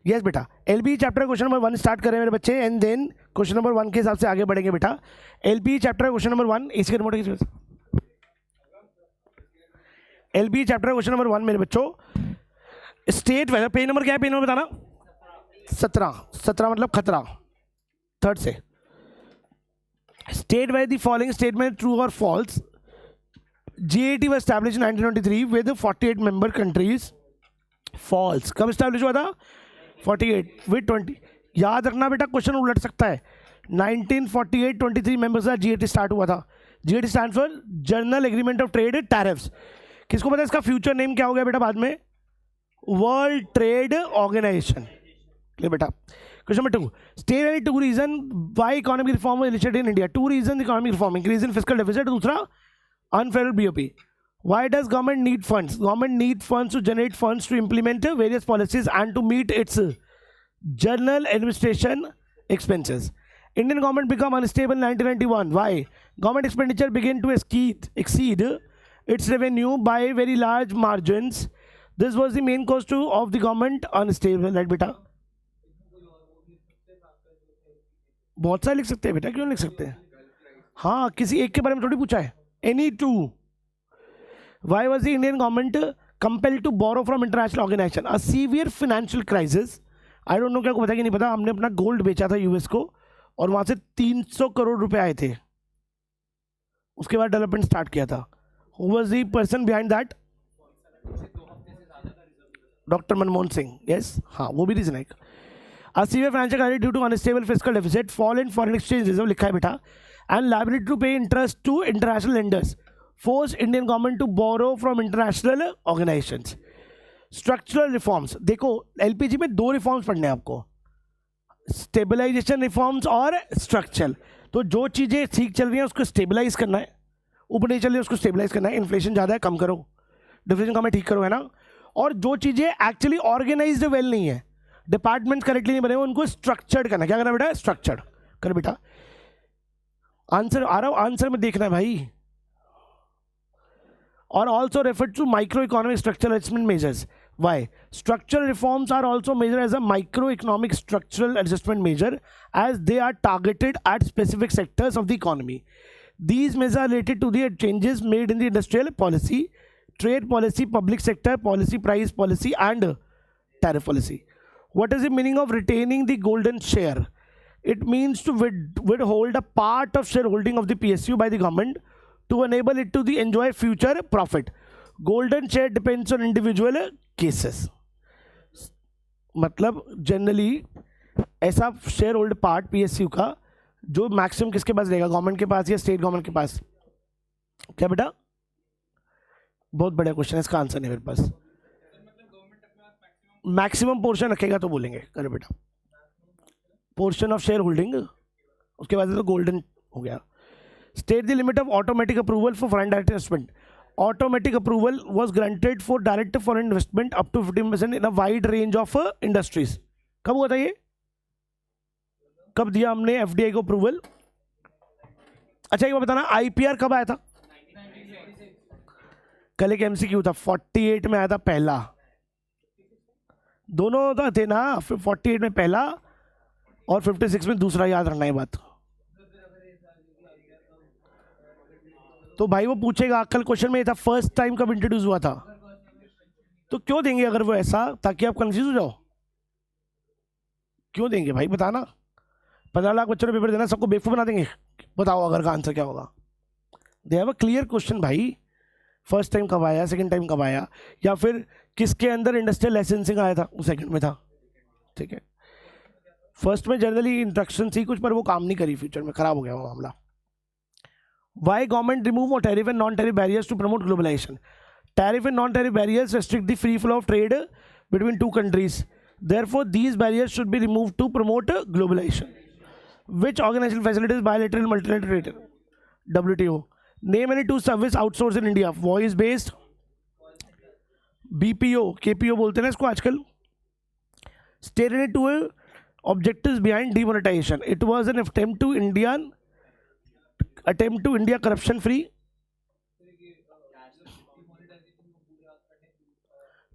Yes बेटा, LP chapter question number 1 start करें मेरे बच्चे, एंड देन क्वेश्चन नंबर 1 के हिसाब से आगे बढ़ेंगे बेटा। एलपी चैप्टर क्वेश्चन नंबर 1, इसके remote LP chapter question number 1 मेरे बच्चों, स्टेट वेदर, पेज नंबर क्या है, पेज नंबर बताना, 17 मतलब खतरा, थर्ड से। State whether the following statement true और false. GAT was established in 1923 with 48 member countries. False. कब स्टैब्लिश हुआ था? 48 विद 20। याद रखना बेटा, क्वेश्चन उलट सकता है। 1948 23 मेंबर्स का GAT स्टार्ट हुआ था। GAT stands for journal agreement of trade tariffs. किसको पता है इसका फ्यूचर नेम क्या हो गया बेटा बाद में? World Trade Organization. ले बेटा, question number 2, state any 2 reason why economic reform was initiated in India. 2 reason economic reform, increase in fiscal deficit, दूसरा unfavorable BOP. Why does government need funds? Government need funds to generate funds to implement various policies and to meet its general administration expenses. Indian government become unstable in 1991. Why? Government expenditure began to exceed its revenue by very large margins. This was the main cause of the government unstable. Right बेटा? बहुत सारे लिख सकते हैं बेटा, क्यों लिख सकते हैं? हाँ, किसी एक के बारे में थोड़ी पूछा है। Any two. Why was the Indian government compelled to borrow from international organization? A severe financial crisis. I don't know क्या को पता कि नहीं पता, हमने अपना गोल्ड बेचा था यूएस को और वहां से 300 करोड़ रुपए आए थे, उसके बाद डेवलपमेंट स्टार्ट किया था। Who was the person behind that? Doctor Manmohan Singh. Yes, हाँ वो भी रीजन है। A severe financial crisis due to unstable fiscal deficit, fall in foreign exchange reserve लिखा है बेटा, and liability to pay interest to international lenders forced Indian government to borrow from international organizations. Structural reforms, देखो LPG में 2 reforms पढ़ने हैं आपको, stabilization reforms और structural. तो जो चीज़ें ठीक चल रही हैं उसको स्टेबलाइज करना है, ऊपर नहीं चल रही है उसको स्टेबलाइज करना है। इन्फ्लेशन ज़्यादा है, कम करो, डिफ्लेशन कम है, ठीक करो, है ना। और जो चीज़ें एक्चुअली ऑर्गेनाइज्ड वेल नहीं है, डिपार्टमेंट करेक्टली नहीं बने, उनको स्ट्रक्चर्ड करना। क्या करना बेटा? स्ट्रक्चर्ड कर बेटा। आंसर आ रहा हूं, आंसर में देखना है भाई। और also refer to micro economic structural adjustment measures. Why? Structural reforms are also measure as a micro economic structural adjustment measure as they are targeted at specific sectors of the economy. These measure are related to the changes made in the industrial policy, trade policy, public sector policy, price policy and tariff policy. What is the meaning of retaining the golden share? It means to withhold a part of shareholding of the PSU by the government to enable it to enjoy future profit. Golden share depends on individual cases. मतलब generally ऐसा share hold part PSU का जो maximum किसके पास रहेगा? Government के पास या state government के पास? क्या बेटा? बहुत बढ़िया क्वेश्चन है, इसका आंसर नहीं मेरे पास। मैक्सिमम पोर्शन रखेगा तो बोलेंगे। करे बेटा, पोर्शन ऑफ शेयर होल्डिंग, उसके बाद तो गोल्डन हो गया। State the limit of automatic approval for foreign direct investment. Automatic approval was granted for direct foreign investment up to 15% in a wide range of industries. कब हुआ था ये? कब दिया हमने FDI को अप्रूवल? अच्छा एक बात बताना, IPR कब आया था? कल एक MCQ था, 48 में आया था पहला, दोनों थे ना, 48 में पहला और 56 में दूसरा, याद रखना ये बात। तो भाई वो पूछेगा, कल क्वेश्चन में ये था फर्स्ट टाइम कब इंट्रोड्यूस हुआ था, तो क्यों देंगे अगर वो ऐसा, ताकि आप कंफ्यूज हो जाओ? क्यों देंगे भाई बताना? 15 लाख बच्चों ने पेपर देना, सबको बेवकूफ बना देंगे? बताओ अगर का आंसर क्या होगा? They have a clear question भाई, फर्स्ट टाइम कब आया, सेकंड टाइम कब आया, या फिर किसके अंदर इंडस्ट्रियल लाइसेंसिंग आया था, वो सेकंड में था। ठीक है, फर्स्ट में जनरली इंस्ट्रक्शन थी कुछ, पर वो काम नहीं करी, फ्यूचर में खराब हो गया वो मामला। Why government remove tariff and non tariff barriers to promote globalisation. Tariff and non tariff barriers restrict the free flow of trade between two countries. Therefore, these barriers should be removed to promote globalization. Which organization facilitates bilateral multilateral trade? WTO. Name any 2 service outsourced in India. Voice based, BPO, KPO बोलते हैं ना इसको आजकल। State any 2 objectives behind demonetization. It was an attempt to India corruption free.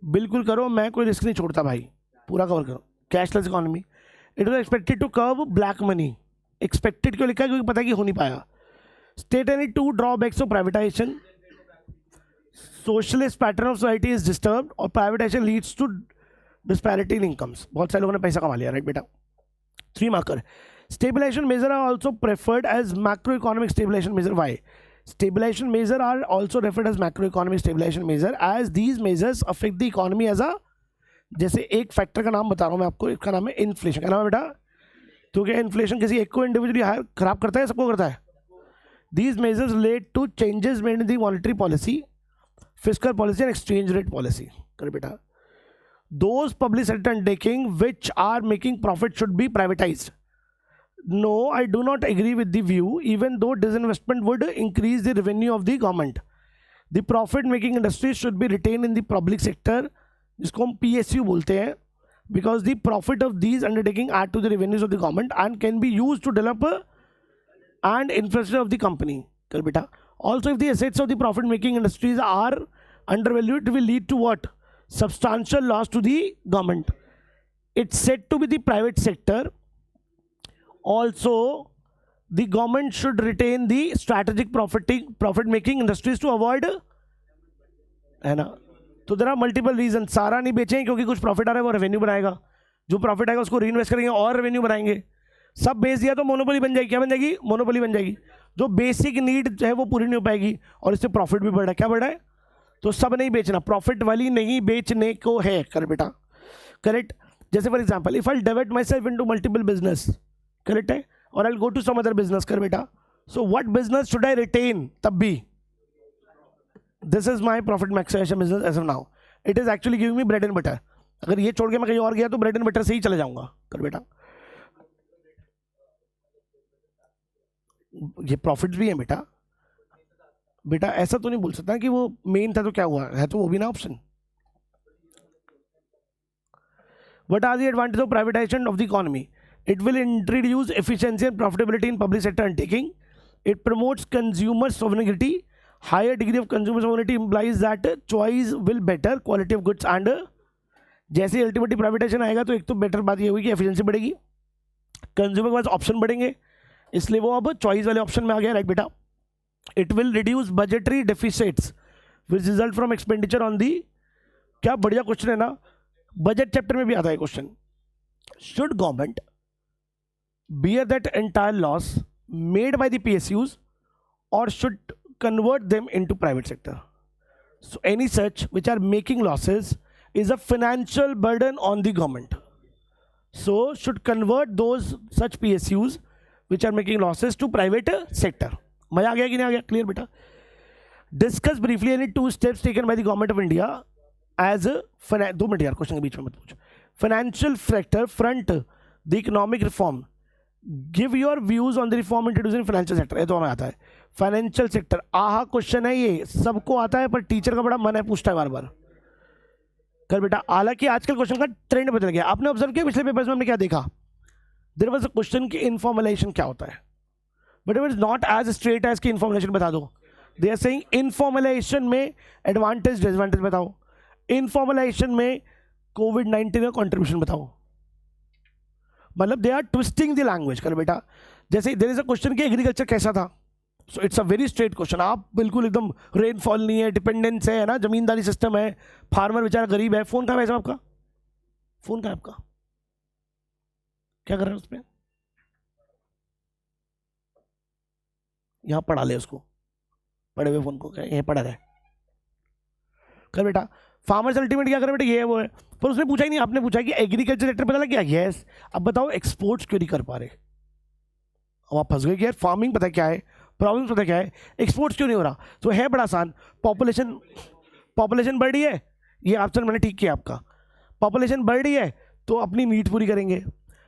बिल्कुल करो, मैं कोई risk नहीं छोड़ता भाई, पूरा कवर करो। Cashless economy. It was expected to curb black money. Expected क्यों लिखा है? क्योंकि पता है कि हो नहीं पाया. State any two drawbacks of privatisation. Socialist pattern of society is disturbed और privatisation leads to disparity in incomes. बहुत सारे लोगों ने पैसा कमा लिया, राइट बेटा. 3 marker. Stabilization measure are also preferred as macroeconomic stabilization measure. Why? Stabilization measure are also referred as macroeconomic stabilization measure as these measures affect the economy as a. जैसे एक फैक्टर का नाम बता रहा हूँ मैं आपको, इसका नाम है इन्फ्लेशन. क्या नाम है बेटा? तो क्या इन्फ्लेशन किसी एक को इंडिविजुअली खराब करता है, सबको करता है? These measures relate to changes made in the monetary policy, fiscal policy and exchange rate policy. कर बेटा. Those public sector undertaking which are making profit should be privatized. No, I do not agree with the view, even though disinvestment would increase the revenue of the government. The profit-making industries should be retained in the public sector, जिसको हम PSU बोलते हैं, because the profit of these undertaking add to the revenues of the government and can be used to develop and infrastructure of the company. कर बेटा. Also, if the assets of the profit-making industries are undervalued, it will lead to what? Substantial loss to the government. It's said to be the private sector. Also, the government should retain the strategic profit-making industries to avoid, है ना. तो there are multiple reasons. सारा नहीं बेचें क्योंकि कुछ profit आ रहा है, वो रेवेन्यू बनाएगा. जो प्रॉफिट आएगा उसको री इन्वेस्ट करेंगे और रेवेन्यू बनाएंगे. सब बेच दिया तो मोनोपोली बन जाएगी. क्या बन जाएगी? मोनोपोली बन जाएगी. जो बेसिक नीड है वो पूरी नहीं हो पाएगी और इससे प्रॉफिट भी बढ़ रहा है. क्या बढ़ रहा है? तो सब नहीं बेचना, प्रॉफिट वाली नहीं बेचने को है. कर बेटा. करेक्ट. जैसे for example, if I divide my self into multiple business, correct है, और I go to some other business. कर बेटा. So what business should I retain? तब भी this is my profit maximisation business as of now. It is actually giving me bread and butter. अगर ये छोड़ के मैं कहीं और गया तो ब्रेड एंड बटर से ही चले जाऊंगा. कर बेटा. ये प्रॉफिट्स भी है बेटा. बेटा ऐसा तो नहीं बोल सकता कि वो मेन था तो क्या हुआ है, तो वो भी ना option. What are the advantage of privatisation of the economy? It will introduce efficiency and profitability in public sector undertaking. It promotes consumer sovereignty. Higher degree of consumer sovereignty implies that choice will better quality of goods and जैसे ultimately privatisation आएगा तो एक तो better बात ये होगी कि efficiency बढ़ेगी, कंज्यूमर के पास ऑप्शन बढ़ेंगे, इसलिए वो अब चॉइस वाले ऑप्शन में आ गया. राइट बेटा. It will reduce budgetary deficits which result from expenditure on the. क्या बढ़िया क्वेश्चन है ना. बजट चैप्टर में भी आता है question. Should government bear that entire loss made by the PSUs or should convert them into private sector? So any such which are making losses is a financial burden on the government. So should convert those such PSUs which are making losses to private sector. मजा आ गया कि नहीं आ गया? Clear बेटा. Discuss briefly any 2 steps taken by the government of India as a 2 minute यार, question के बीच में मत पूछ. Financial sector front the economic reform. Give your views on the reform introduce in financial sector. ये तो हमें आता है. फाइनेंशियल सेक्टर आहा क्वेश्चन है, ये सबको आता है पर टीचर का बड़ा मन है, पूछता है बार बार. कर बेटा. हालांकि आजकल क्वेश्चन का ट्रेंड बदल गया. आपने ऑब्जर्व किया पिछले पेपर्स में हमने क्या देखा? देयर वाज अ क्वेश्चन कि इनफॉर्मुलेशन क्या होता है, but it was not as straight as कि इनफॉर्मुलेशन बता दो. दे आर सेइंग इनफॉर्मुलेशन में एडवांटेज डिसएडवांटेज बताओ, इनफॉर्मुलेशन में कोविड-19 का कॉन्ट्रीब्यूशन बताओ. मतलब they are twisting the language. कर बेटा. जैसे देयर इज अ क्वेश्चन कि एग्रीकल्चर कैसा था, so it's a very straight question. आप बिल्कुल एकदम रेनफॉल नहीं है, डिपेंडेंस है ना, जमींदारी सिस्टम है, फार्मर बेचारा गरीब है. फोन कहाँ है आपका? फोन कहाँ है आपका? क्या कर रहे हैं उसमें? यहाँ पढ़ा ले उसको, पढ़े हुए फोन को यहीं पढ़ा रहे. कर बेटा. फार्मर्स अल्टीमेट क्या करे बेटा? ये है वो है. पर उसने पूछा ही नहीं. आपने पूछा कि एग्रीकल्चर सेक्टर पता लग गया. यस. अब बताओ एक्सपोर्ट्स क्यों नहीं कर पा रहे? अब आप फंस गए कि यार फार्मिंग पता क्या है, प्रॉब्लम पता क्या है, एक्सपोर्ट्स क्यों नहीं हो रहा? तो है बड़ा आसान. पॉपुलेशन बढ़ रही है, ये ऑप्शन मैंने ठीक किया आपका. पॉपुलेशन बढ़ रही है तो अपनी नीड पूरी करेंगे.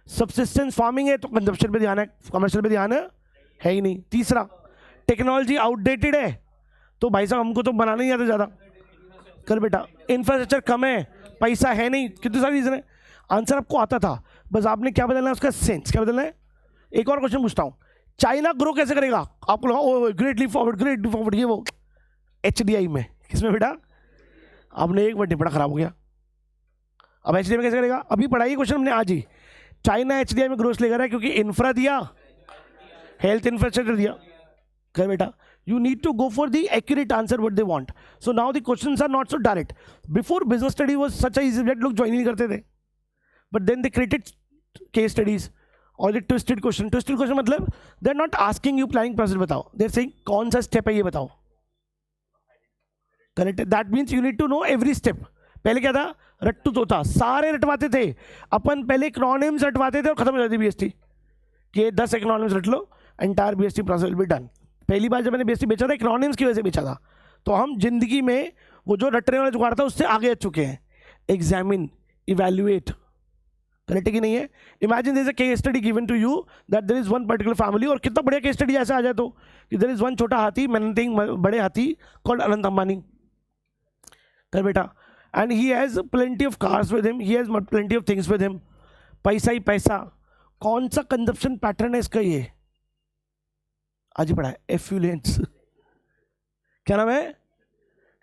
सब्सिस्टेंस फार्मिंग है तो कंजप्शन पे ध्यान है, कमर्शियल पे ध्यान है ही नहीं. तीसरा, टेक्नोलॉजी आउटडेटेड है तो भाई साहब हमको तो बनाना नहीं आता ज़्यादा. कर बेटा. इंफ्रास्ट्रक्चर कम है, पैसा है नहीं, कितनी सारी रीजन है. आंसर आपको आता था, बस आपने क्या बदलना है उसका सेंस. क्या बदलना है? एक और क्वेश्चन पूछता हूँ. चाइना ग्रो कैसे करेगा? आपको लगा ओ ग्रेटली फॉरवर्ड, ये वो HDI में. किसमें बेटा? आपने एक बार टिप्पड़ा खराब हो गया. अब एचडीआई में कैसे करेगा? अभी पढ़ाई क्वेश्चन हमने आज ही। चाइना एचडीआई में ग्रोथ लेकर है क्योंकि इंफ्रा दिया, हेल्थ इंफ्रास्ट्रक्चर दिया। कर बेटा, you need to go for the accurate answer what they want. So now the questions are not so direct. Before business study was such a easy subject, लोग join नहीं करते थे, but then they created case studies और the twisted question मतलब they're not asking you planning process बताओ, they're saying कौन सा step है ये बताओ। Correct, that means you need to know every step. पहले क्या था? रट्टू तोता, सारे रटवाते थे अपन, पहले इकोनॉमिक्स रटवाते थे और खत्म हो जाती बीएसटी कि 10 इकोनॉमिक्स रट लो, entire BST process will be done. पहली बार जब मैंने बीएसटी बेचा था इकोनॉमिक्स की वजह से बेचा था, तो हम जिंदगी में वो जो रटने वाला जुगाड़ था उससे आगे आ चुके हैं। एग्जामिन, इवैल्यूएट, करेक्ट है कि नहीं है? Imagine there is a case study given to you that there is one particular family, और कितना बढ़िया केस स्टडी ऐसा आ जाए तो कि देयर इज वन छोटा हाथी मैनेजिंग बड़े हाथी कॉल्ड अनंत अंबानी। कर बेटा, and he has plenty of cars with him, he has plenty of things with him, पैसा ही पैसा। कौन सा कंजप्शन पैटर्न है इसका? ये आज ही पढ़ा है, एफ्लुएंस। क्या नाम है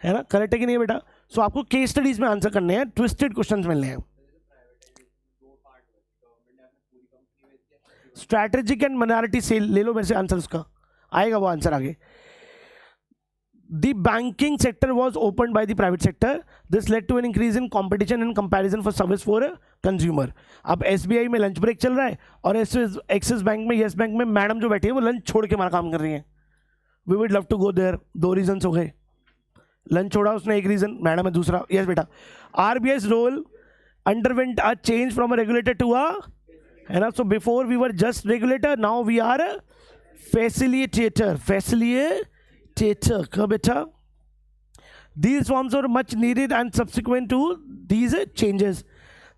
ना? करेक्ट है कि नहीं है बेटा? सो आपको केस स्टडीज में आंसर करने हैं, ट्विस्टेड क्वेश्चंस मिलने हैं। स्ट्रैटेजिक एंड माइनॉरिटी सेल ले लो मेरे से आंसर, उसका आएगा वो आंसर आगे। The banking sector was opened by the private sector. This led to an increase in competition and comparison for service for a consumer. अब SBI में लंच ब्रेक चल रहा है और एक्सिस बैंक में, येस बैंक में madam जो बैठी है वो लंच छोड़ के हमारा काम कर रही है। We would love to go there. दो रीजन हो गए, लंच छोड़ा उसने एक रीजन, मैडम है दूसरा। यस बेटा, RBI's role underwent a change from a regulator to a, है ना? So before we were just regulator, now we are facilitator. कब बेटा? These reforms were much needed and subsequent to these changes,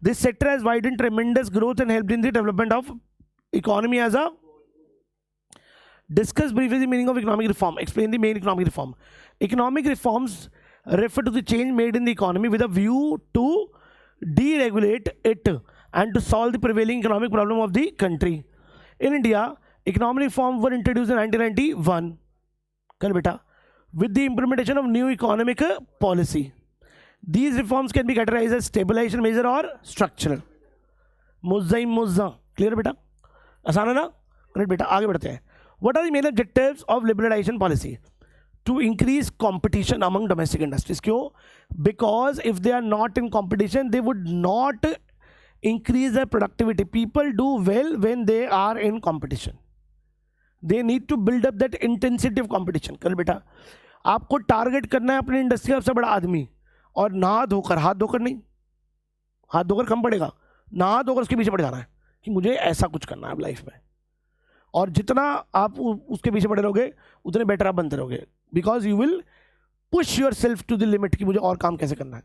this sector has widened tremendous growth and helped in the development of economy as a. Discuss briefly the meaning of economic reform. Explain the main economic reform. Economic reforms refer to the change made in the economy with a view to deregulate it and to solve the prevailing economic problem of the country. In India, economic reforms were introduced in 1991. कर बेटा, with the implementation of new economic policy. These reforms can be categorized as stabilization measure or structural. मुज्जा clear बेटा? आसान है ना? Correct बेटा, आगे बढ़ते हैं। What are the main objectives of liberalization policy? To increase competition among domestic industries. क्यों? Because if they are not in competition, they would not increase their productivity. People do well when they are in competition. They need to build up that intensity of competition. कर बेटा, आपको target करना है अपनी industry का सबसे बड़ा आदमी, और नहा धोकर, हाथ धोकर नहीं, हाथ धोकर कम पड़ेगा, नहा धोकर उसके पीछे पड़ जाना है कि मुझे ऐसा कुछ करना है अब लाइफ में। और जितना आप उसके पीछे पड़े रहोगे उतने बेटर आप बनते रहोगे, because you will push yourself to the limit कि मुझे और काम कैसे करना है।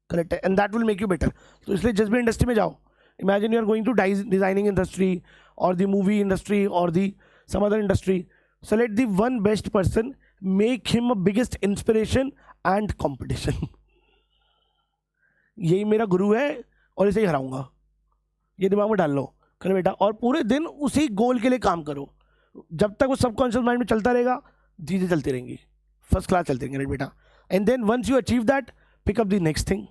करेक्ट है, and that will make you better. तो इसलिए जिस भी इंडस्ट्री में जाओ, imagine you are going to designing industry और द मूवी इंडस्ट्री और the some other industry, select the one best person, make him a biggest inspiration and competition. यही मेरा गुरु है और इसे ही हराऊंगा, ये दिमाग में डाल लो। कर बेटा, और पूरे दिन उसी गोल के लिए काम करो। जब तक वो सबकॉन्शियस माइंड में चलता रहेगा, चीजें चलती रहेंगी, फर्स्ट क्लास चलती रहेंगी बेटा। And then once you achieve that, pick up the next thing.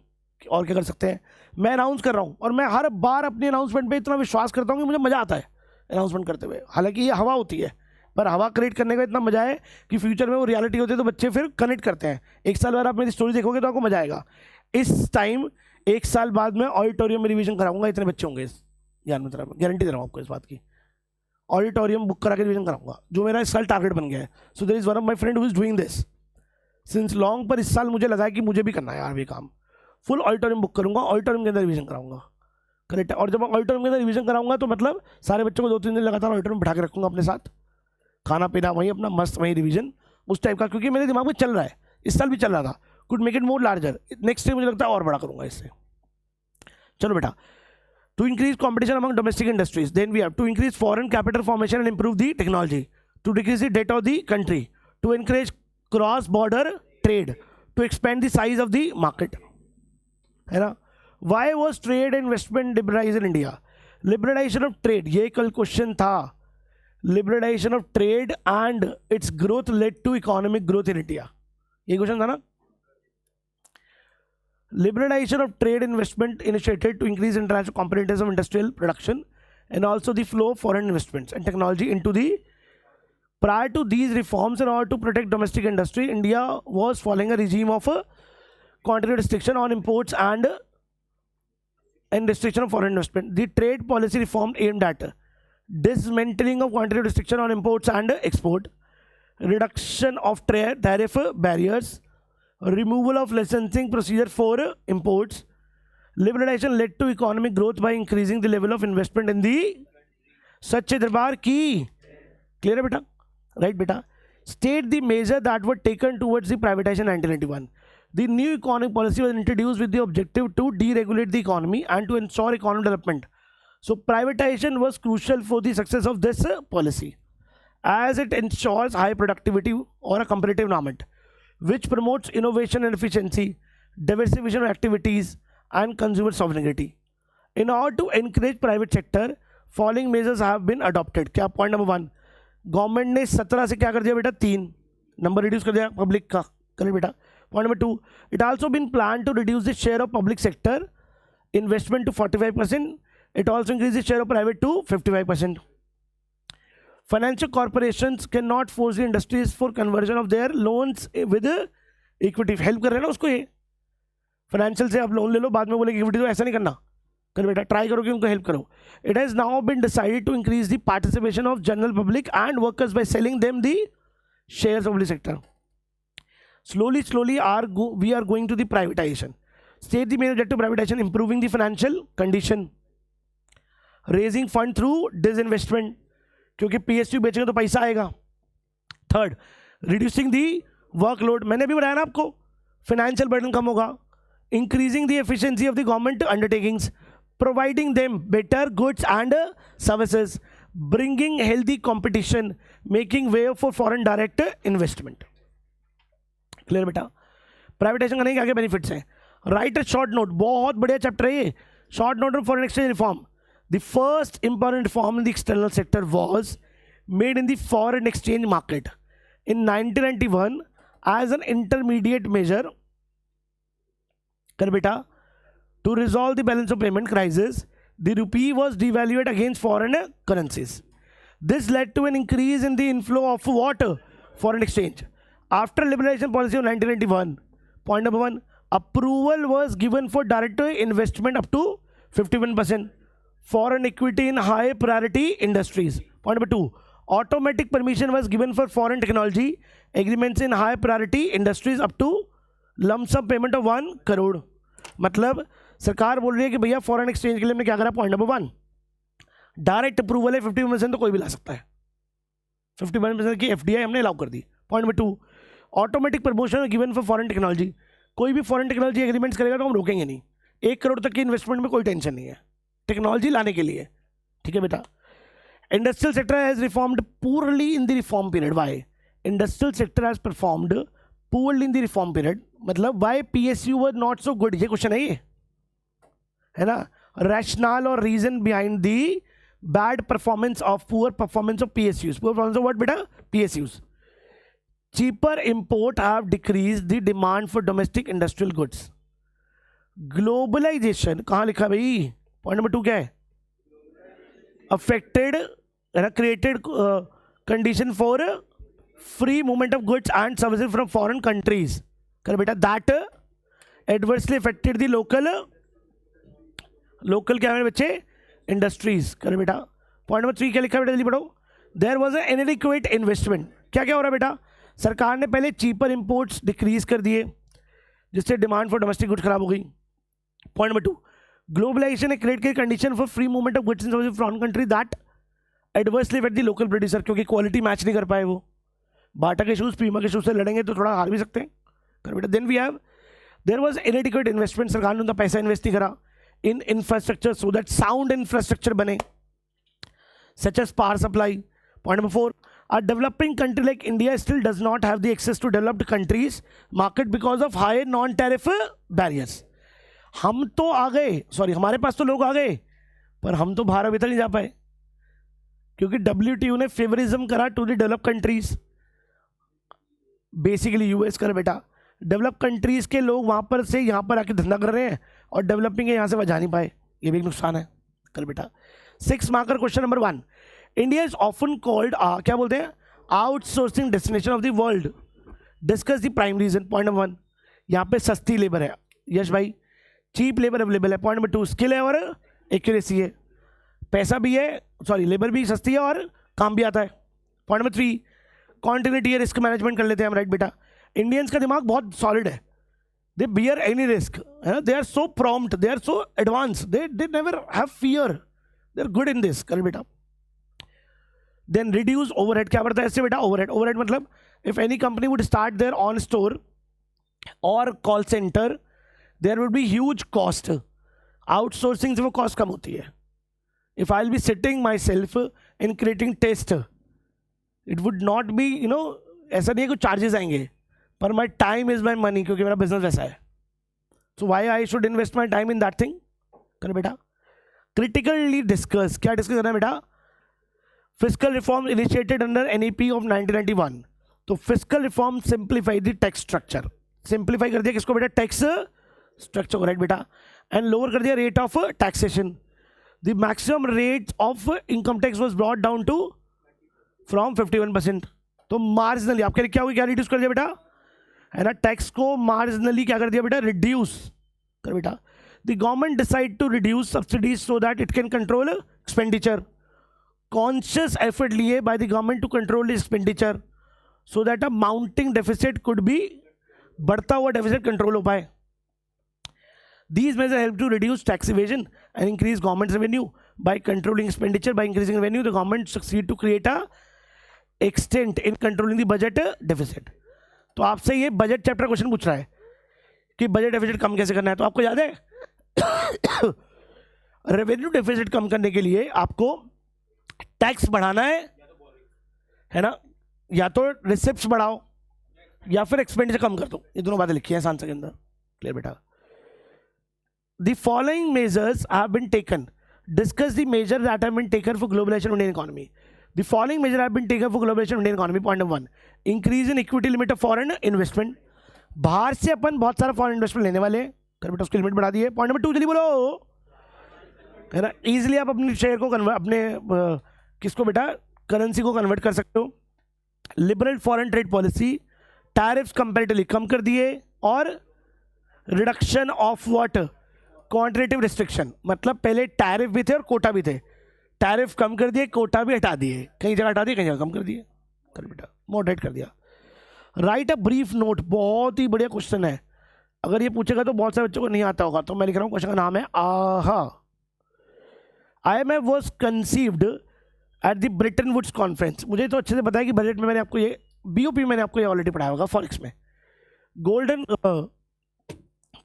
और क्या कर सकते हैं? मैं अनाउंस कर रहा हूँ और मैं हर बार अपनी अनाउंसमेंट पे इतना विश्वास करता हूँ कि मुझे मजा आता है अनाउंसमेंट करते हुए। हालांकि ये हवा होती है, पर हवा क्रिएट करने का इतना मजा है कि फ्यूचर में वो रियलिटी होती है तो बच्चे फिर कनेक्ट करते हैं। एक साल बाद आप मेरी स्टोरी देखोगे तो आपको मजा आएगा। इस टाइम एक साल बाद मैं ऑडिटोरियम में रिवीजन कराऊंगा, इतने बच्चे होंगे इस ज्ञान मित्र में, गारंटी दे रहा हूँ आपको इस बात की। ऑडिटोरियम बुक करा के रिवीजन कराऊंगा, जो मेरा इस साल टारगेट बन गया है। So there is one of my friend who is doing this since long, पर इस साल मुझे लगा है कि मुझे भी करना है यार ये काम। फुल ऑडिटोरियम बुक करूंगा, ऑडिटोरियम के अंदर रिवीजन कराऊंगा। करेक्ट है, और जब मैं ऑडिटोरियम के अंदर रिवीजन कराऊंगा तो मतलब सारे बच्चों को 2-3 दिन लगातार ऑडिटोरियम बिठा के रखूंगा अपने साथ, खाना पीना वहीं अपना मस्त, वहीं रिवीजन उस टाइप का, क्योंकि मेरे दिमाग में चल रहा है, इस साल भी चल रहा था। Could make it more larger, next time मुझे लगता है और बड़ा करूंगा इससे। चलो बेटा, to increase competition among domestic industries, then we have to increase foreign capital formation and improve the technology, to decrease the debt of the country, to encourage cross border trade, to expand the size of the market, है ना? Why was trade and investment liberalized in India? Liberalization of trade, ये कल question था। Liberalization of trade and its growth led to economic growth in India, ये question था ना। Liberalization of trade investment initiated to increase international competitiveness of industrial production and also the flow of foreign investments and technology into the. Prior to these reforms, in order to protect domestic industry, India was following a regime of quantitative restriction on imports and restriction of foreign investment. The trade policy reform aimed at dismantling of quantitative restriction on imports and export, reduction of tariff barriers, removal of licensing procedure for imports. Liberalization led to economic growth by increasing the level of investment in the सच्चे दरबार की. Clear है बेटा? Right बेटा? State the measure that were taken towards the privatization in 1991. The new economic policy was introduced with the objective to deregulate the economy and to ensure economic development. So privatization was crucial for the success of this policy, as it ensures high productivity or a competitive environment, which promotes innovation and efficiency, diversification of activities, and consumer sovereignty. In order to encourage private sector, following measures have been adopted. क्या point number 1, government ने 17 से क्या कर दिया बेटा 3 number reduce कर दिया public का. करें बेटा. Point number 2, it also been planned to reduce the share of public sector investment to 45%. It also increased the share of private to 55%. Financial corporations cannot force the industries for conversion of their loans with equity. Help कर रहे हैं ना उसको, ये financial से आप loan ले लो, बाद में बोले इक्विटी, तो ऐसा नहीं करना. करो बेटा, ट्राई करो कि उनको हेल्प करो. It has now been decided to increase the participation of general public and workers by selling them the shares of public sector. Slowly we are going to the privatization. State the main objective of privatization: improving the financial condition, raising fund through disinvestment, क्योंकि PSU बेचेंगे तो पैसा आएगा. Third, reducing the workload. मैंने भी बताया ना आपको, financial burden कम होगा. Increasing the efficiency of the government undertakings, providing them better goods and services, bringing healthy competition, making way for foreign direct investment. Clear बेटा? प्राइवेटाइजेशन करने के आगे बेनिफिट्स हैं. Write a short note. बहुत बढ़िया chapter है ये. Short note on foreign exchange reform. The first important reform in the external sector was made in the foreign exchange market in 1991 as an intermediate measure. कर बेटा. To resolve the balance of payment crisis, the rupee was devalued against foreign currencies. This led to an increase in the inflow of what? Foreign exchange. After liberalization policy of 1991, point number 1, approval was given for direct investment up to 51%, foreign equity in high priority industries. Point number 2, automatic permission was given for foreign technology agreements in high priority industries up to lump sum payment of 1 crore. मतलब सरकार बोल रही है कि भैया foreign exchange के लिए हमने क्या करा. पॉइंट नंबर 1, डायरेक्ट अप्रूवल है 51%, तो कोई भी ला सकता है. 51% की FDI हमने अलाउ कर दी. Point number 2, automatic promotion given for foreign technology. कोई भी फॉरेन टेक्नोलॉजी एग्रीमेंट्स करेगा तो हम रोकेंगे नहीं. 1 करोड़ तक की इन्वेस्टमेंट में कोई टेंशन नहीं है, टेक्नोलॉजी लाने के लिए. ठीक है बेटा. Industrial sector has reformed poorly in the reform period. Why? Industrial sector has performed poorly in the reform period. मतलब why PSU was not so good. ये क्वेश्चन है, ये है ना. रैशनल और reason behind the bad performance of poor performance of PSUs. Poor performance of what बेटा? PSUs. Cheaper import have decreased the demand for domestic industrial goods. Globalization कहाँ लिखा भाई? पॉइंट नंबर 2 क्या है? Affected created condition for free movement of goods and services from foreign countries. कर बेटा. That adversely affected the local क्या है बच्चे? Industries. कर बेटा. पॉइंट नंबर 3 क्या लिखा बेटा? जल्दी पढ़ो. There was an inadequate investment. क्या क्या हो रहा है बेटा? सरकार ने पहले चीपर इंपोर्ट्स डिक्रीज कर दिए, जिससे डिमांड फॉर डोमेस्टिक गुड्स खराब हो गई. पॉइंट नंबर 2, ग्लोबलाइजेशन क्रिएट की condition for free movement of goods and services from country that adversely affect the local producer. क्योंकि क्वालिटी मैच नहीं कर पाए वो. बाटा के शूज़ पीमा के शूज़ से लड़ेंगे तो थोड़ा हार भी सकते हैं. कर बेटा. Then we have there was inadequate investment. सरकार ने उनका पैसा इन्वेस्ट नहीं करा in infrastructure so that sound infrastructure बने, such as power supply. Point number 4, a developing country like India still does not have the access to developed countries market because of high non-tariff barriers. हम तो आ गए, sorry हमारे पास तो लोग आ गए, पर हम तो बाहर अभी तक नहीं जा पाए, क्योंकि WTO ने फेवरिज्म करा to the develop countries. Basically US कर बेटा. डेवलप कंट्रीज़ के लोग वहाँ पर से यहाँ पर आके धंधा कर रहे हैं और डेवलपिंग है यहाँ से वह जा नहीं पाए, ये भी एक नुकसान है। कर बेटा 6 marker question number 1, India is often called क्या बोलते हैं, outsourcing destination of the world, discuss the prime reason. Point number 1, यहाँ पे सस्ती लेबर है, यश भाई, चीप लेबर अवेलेबल है। पॉइंट नंबर 2, स्किल है और एक्यूरेसी है, पैसा भी है, सॉरी लेबर भी सस्ती है और काम भी आता है। पॉइंट नंबर 3, कॉन्टिन्यूटी है, रिस्क मैनेजमेंट कर लेते हैं हम, राइट बेटा। इंडियंस का दिमाग बहुत सॉलिड है, दे बियर एनी रिस्क, है ना, they are so prompt, they are so advance, they never have fear, they are good in this. कर बेटा देन रिड्यूस ओवरहेड, क्या पड़ता है इससे बेटा, ओवरहेड मतलब if any company would start there own store और call centre there would be huge cost, outsourcing से वो कॉस्ट कम होती है। If I will be sitting myself in creating test, it would not be ऐसा नहीं है कुछ चार्जेस आएंगे, पर my time is my money, क्योंकि मेरा बिजनेस वैसा है। So why I should invest my time in that thing. कर बेटा क्रिटिकली डिस्कस, क्या डिस्कस करना है बेटा, fiscal reform initiated under NEP of 1991। तो fiscal reform simplify the tax structure, simplify कर दिया किसको बेटा, टैक्स स्ट्रक्चर को, राइट बेटा, एंड लोअर कर दिया rate of taxation. The maximum rate of income tax was brought down to from 51%। तो मार्जिनली आपके लिए क्या होगी, क्या रिड्यूस कर दिया बेटा, है ना, टैक्स को मार्जिनली क्या कर दिया बेटा, रिड्यूस कर बेटा। The government decide to reduce subsidies so that it can control expenditure, conscious effort लिए by the government to control expenditure so that a mounting deficit could be, बढ़ता हुआ डेफिसिट कंट्रोल हो पाए। These measures help to reduce tax evasion and increase government revenue. By controlling expenditure, by increasing revenue, the government succeed to create a extent in controlling the budget deficit. तो आपसे ये budget chapter question पूछ रहा है कि budget deficit कम कैसे करना है। तो आपको याद है रेवेन्यू डेफिसिट कम करने के लिए आपको टैक्स बढ़ाना है ना, या तो रिसिप्ट्स बढ़ाओ या फिर एक्सपेंडिचर कम कर दो, ये दोनों बातें लिखी हैं आंसर के अंदर। क्लियर बेटा। The following measures have been taken. Discuss the measures that have been taken for globalization of Indian economy. The following measures have been taken for globalization of Indian economy. Point number 1, increase in equity limit of foreign investment. बाहर से अपन बहुत सारा foreign investment लेने वाले हैं, कर बेटा उसकी लिमिट बढ़ा दी है। पॉइंट नंबर 2 जल्दी बोलो, है ना, इजीली आप अपने शेयर को अपने किसको बेटा, करेंसी को कन्वर्ट कर सकते हो। Liberal foreign trade policy, tariffs comparatively कम कर दिए, और reduction of what, quantitative restriction, मतलब पहले टैरिफ भी थे और कोटा भी थे, टैरिफ कम कर दिए, कोटा भी हटा दिए, कई जगह हटा दिए, कई जगह कम कर दिए, कर बेटा मॉडरेट कर दिया। राइट अ ब्रीफ नोट, बहुत ही बढ़िया क्वेश्चन है, अगर ये पूछेगा तो बहुत सारे बच्चों को नहीं आता होगा, तो मैं लिख रहा हूँ क्वेश्चन का नाम है आहा। IMF was conceived at the Bretton Woods conference. मुझे तो अच्छे से पता है कि बजट में मैंने आपको ये BOP मैंने आपको ये ऑलरेडी पढ़ाया होगा, फॉरेक्स में गोल्डन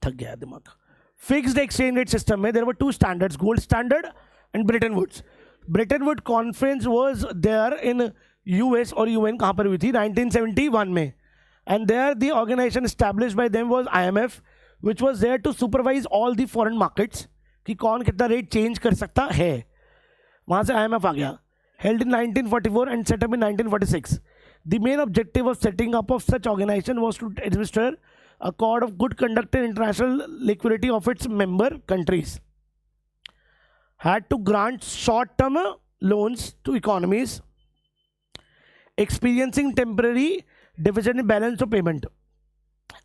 थक गया दिमाग। फिक्स्ड एक्सचेंज रेट सिस्टम में there were 2 standards, gold standard and Bretton Woods. Bretton Wood conference was there in US और UN कहाँ पर हुई थी, 1971 में, and there the organisation established by them was IMF which was there to supervise all the foreign markets, कि कौन कितना rate change कर सकता है, वहाँ से IMF आ गया। Held in 1944 and set up in 1946। The main objective of setting up of such organisation was to administer a code of good conduct and international liquidity of its member countries, had to grant short-term loans to economies experiencing temporary deficit in balance of payment.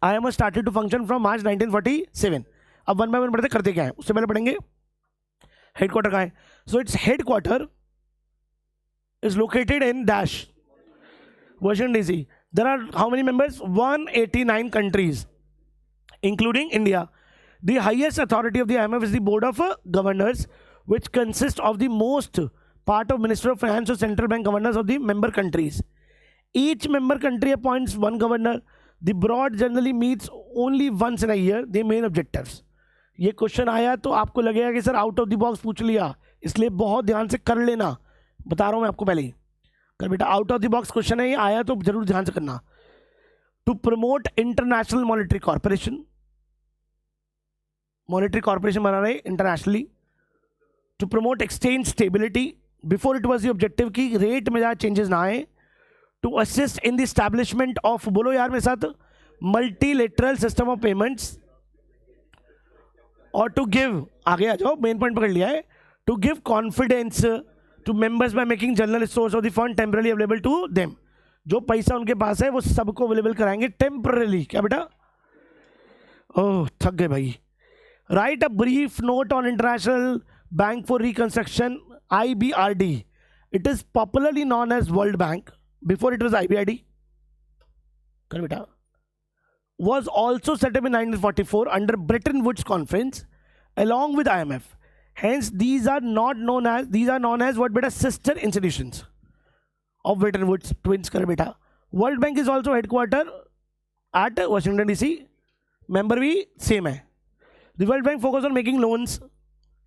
IMF started to function from March 1947. अब one by one पढ़ते करते क्या है, उससे पहले पढ़ेंगे headquarter कहाँ है। So its headquarter is located in dash Washington DC. There are how many members? 189 countries, including India. The highest authority of the IMF is the Board of Governors, which consists of the most part of Minister of Finance or Central Bank Governors of the member countries. Each member country appoints one governor. The board generally meets only once in a year. The main objectives. ये question आया तो आपको लगेगा कि sir out of the box पूछ लिया, इसलिए बहुत ध्यान से कर लेना, बता रहा हूँ मैं आपको पहले ही। कर बेटा out of the box question है, ये आया तो जरूर ध्यान से करना। To promote international monetary corporation, monetary corporation बना रहे internationally. To promote exchange stability, before it was the objective कि रेट में ज़्यादा चेंजेस ना आए। To assist in the establishment of, बोलो यार मेरे साथ, मल्टीलेटरल सिस्टम ऑफ पेमेंट्स, और टू गिव, आगे आ जाओ, मेन पॉइंट पकड़ लिया है, to give confidence to members by making general source of the fund temporary available to them. जो पैसा उनके पास है वो सबको अवेलेबल कराएंगे टेम्पररी। क्या बेटा? ओह थक गए भाई। Right a brief note on international bank for reconstruction, IBRD. It is popularly known as World Bank. Before it was IBRD. कर बेटा। Was also set up in 1944 under Bretton Woods Conference along with IMF. Hence, these are known as what beta? Sister institutions of Bretton Woods twins. Kar beta. World Bank is also headquartered at Washington DC. Member भी same है. The World Bank focus on making loans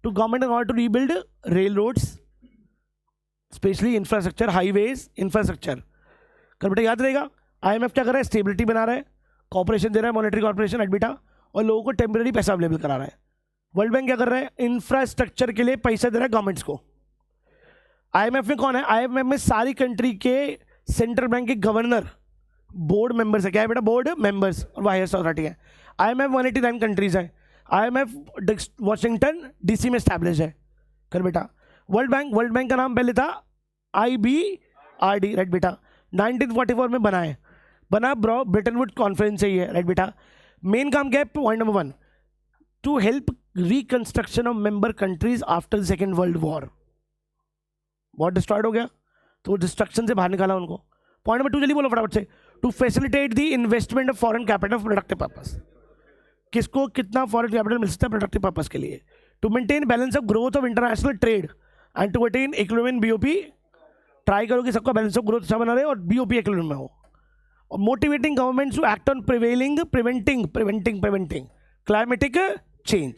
to government in order to rebuild railroads, specially infrastructure, highways infrastructure. कर बेटा याद रहेगा, IMF क्या कर रहा है? स्टेबिलिटी बना रहा है, कॉर्पोरेशन दे रहा है, मॉनेटरी कॉर्पोरेशन एट बेटा, और लोगों को टेम्पररी पैसा अवेलेबल करा रहा है। वर्ल्ड बैंक क्या कर रहा है? इंफ्रास्ट्रक्चर के लिए पैसा दे रहा है गवर्नमेंट्स को। IMF में कौन है? IMF में सारी कंट्री के सेंट्रल बैंक के गवर्नर बोर्ड मेंबर्स है। क्या है बेटा? बोर्ड मेंबर्स और हाईएस्ट अथॉरिटी है। IMF 189 कंट्रीज है। IMF वॉशिंगटन DC में स्टैब्लिश है। कर बेटा वर्ल्ड बैंक का नाम पहले था IBRD, राइट बेटा। 1944 में बना ब्रेटन वुड कॉन्फ्रेंस से ही है, राइट बेटा। मेन काम क्या है? Point number 1, to help reconstruction of member countries after the second world war. War destroyed हो गया तो डिस्ट्रक्शन से बाहर निकाला उनको। पॉइंट नंबर 2 जल्दी बोलो फटाफट से, to facilitate the investment of foreign capital for productive purpose. किसको कितना फॉरेन कैपिटल मिल सकता है प्रोडक्टिव पर्पस के लिए? To maintain balance of growth of international trade and to attain equilibrium BOP। Try करो कि सबका बैलेंस ऑफ ग्रोथ अच्छा बना रहे और BOP इक्विलिब्रियम में हो। और motivating governments to act on preventing climatic change.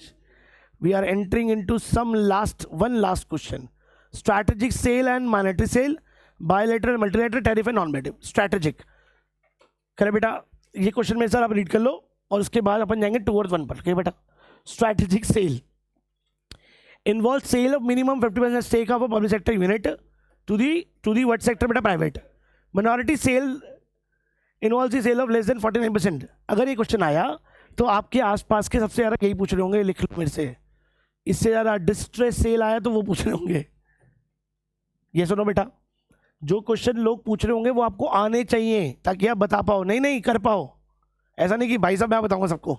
We are entering into some one last question. Strategic sale and monetary sale, bilateral, multilateral, tariff and non tariff. Strategic करे बेटा, ये क्वेश्चन में sir आप read कर लो और उसके बाद अपन जाएंगे टूवर्ड्स 1 पर। क्या बेटा? Strategic sale involves sale of minimum 50% stake of a public sector unit to the what sector बेटा? Private. minority sale involves the sale of less than 49%। अगर ये क्वेश्चन आया तो आपके आसपास के सबसे ज़्यादा यही पूछ रहे होंगे, लिख लो मेरे से। इससे ज़्यादा डिस्ट्रेस सेल आया तो वो पूछ रहे होंगे। ये सुनो बेटा, जो क्वेश्चन लोग पूछ रहे होंगे वो आपको आने चाहिए ताकि आप बता पाओ, नहीं कर पाओ। ऐसा नहीं कि भाई साहब मैं बताऊंगा सबको।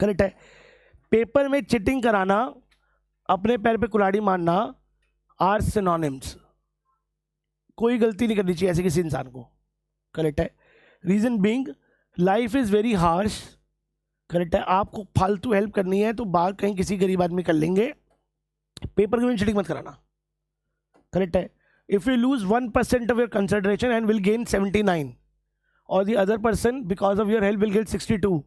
करेक्ट है। पेपर में चिटिंग कराना, अपने पैर पे कुल्हाड़ी मारना आर सिनोनिम्स। कोई गलती नहीं करनी चाहिए ऐसे किसी इंसान को। करेक्ट है। Reason being life is very harsh. Correct है। आपको फालतू हेल्प करनी है तो बाहर कहीं किसी गरीब आदमी कर लेंगे, पेपर में चिटिंग मत कराना। करेक्ट है। If you lose 1% of your consideration and will gain 79 और the other person because of your help will get 62,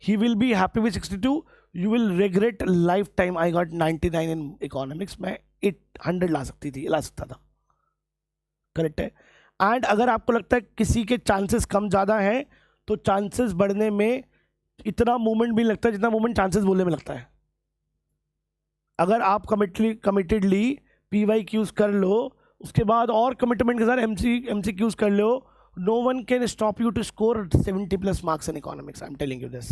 he will be happy with 62, you will regret lifetime I got 99 in economics। मैं 800 ला सकता था। Correct है। And अगर आपको लगता है किसी के चांसेस कम ज़्यादा हैं तो चांसेस बढ़ने में इतना मूवमेंट भी लगता है जितना मूवमेंट चांसेस बोलने में लगता है। अगर आप कमिटेडली PYQs कर लो, उसके बाद और कमिटमेंट के साथ MCQs कर लो, no one can stop you to score 70+ marks in economics, I'm telling you this।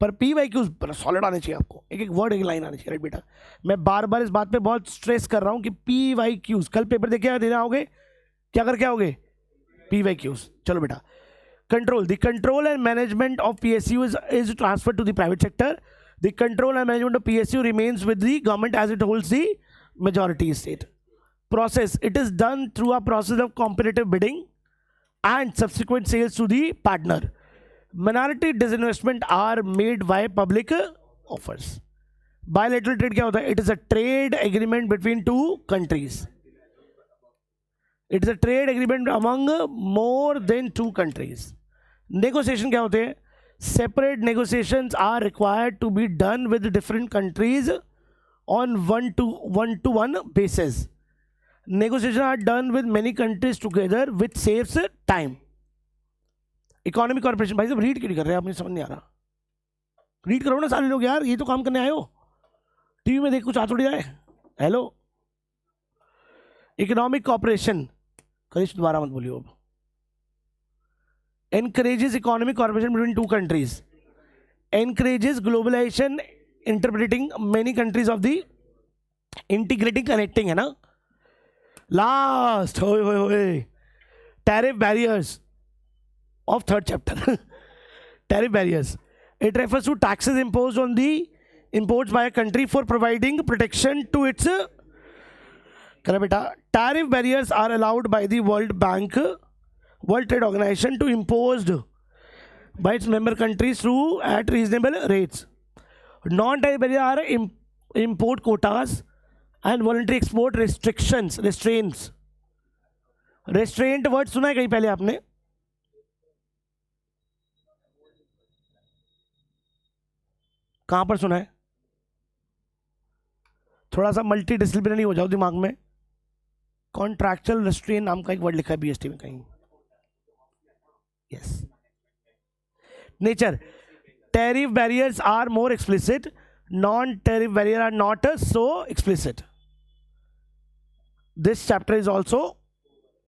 पर PYQs सॉलिड आने चाहिए आपको, एक वर्ड एक लाइन आनी चाहिए, राइट बेटा। मैं बार बार इस बात पे बहुत स्ट्रेस कर रहा हूँ कि PYQs, कल पेपर देने आओगे क्या करके आओगे? PYQs। चलो बेटा, the control and management of PSU is transfer to the private sector. The control and management of PSU remains with the government as it holds the majority state. Process, it is done through a process of competitive bidding and subsequent sales to the partner. Minority disinvestment are made by public offers. Bilateral trade क्या होता है? It is a trade agreement between two countries. It is a trade agreement among more than two countries. Negotiation क्या होते हैं? Separate negotiations are required to be done with different countries on one-to-one basis. Negotiations are done with many countries together which saves time. Economic corporation, भाई साहब read क्यों नहीं कर रहे हैं? आपने समझ नहीं आ रहा। रीड करो ना सारे लोग यार, ये तो काम करने आए हो। टीवी में देख कुछ आ थोड़ी जाए। हेलो, इकोनॉमिक कॉर्पोरेशन, करिश दोबारा मत बोलियो अब। encourages economic cooperation between two countries, encourages globalization, interpreting many countries of the integrating, connecting, है ना. Last, tariff barriers of third chapter. Tariff barriers. It refers to taxes imposed on the imports by a country for providing protection to its. Tariff barriers are allowed by the World Bank, World Trade Organization to imposed by its member countries through at reasonable rates. Non-tariff barriers are import quotas and voluntary export restrictions, restraints. Restraint word सुना है कहीं पहले आपने? कहां पर सुना है? थोड़ा सा मल्टी डिसिप्लिनरी हो जाओ दिमाग में. कॉन्ट्रैक्चुअल रेस्ट्रेन नाम का एक वर्ड लिखा है बीएसटी में कहीं. Yes. Nature. Tariff barriers are more explicit. Non-tariff barriers are not so explicit. This chapter is also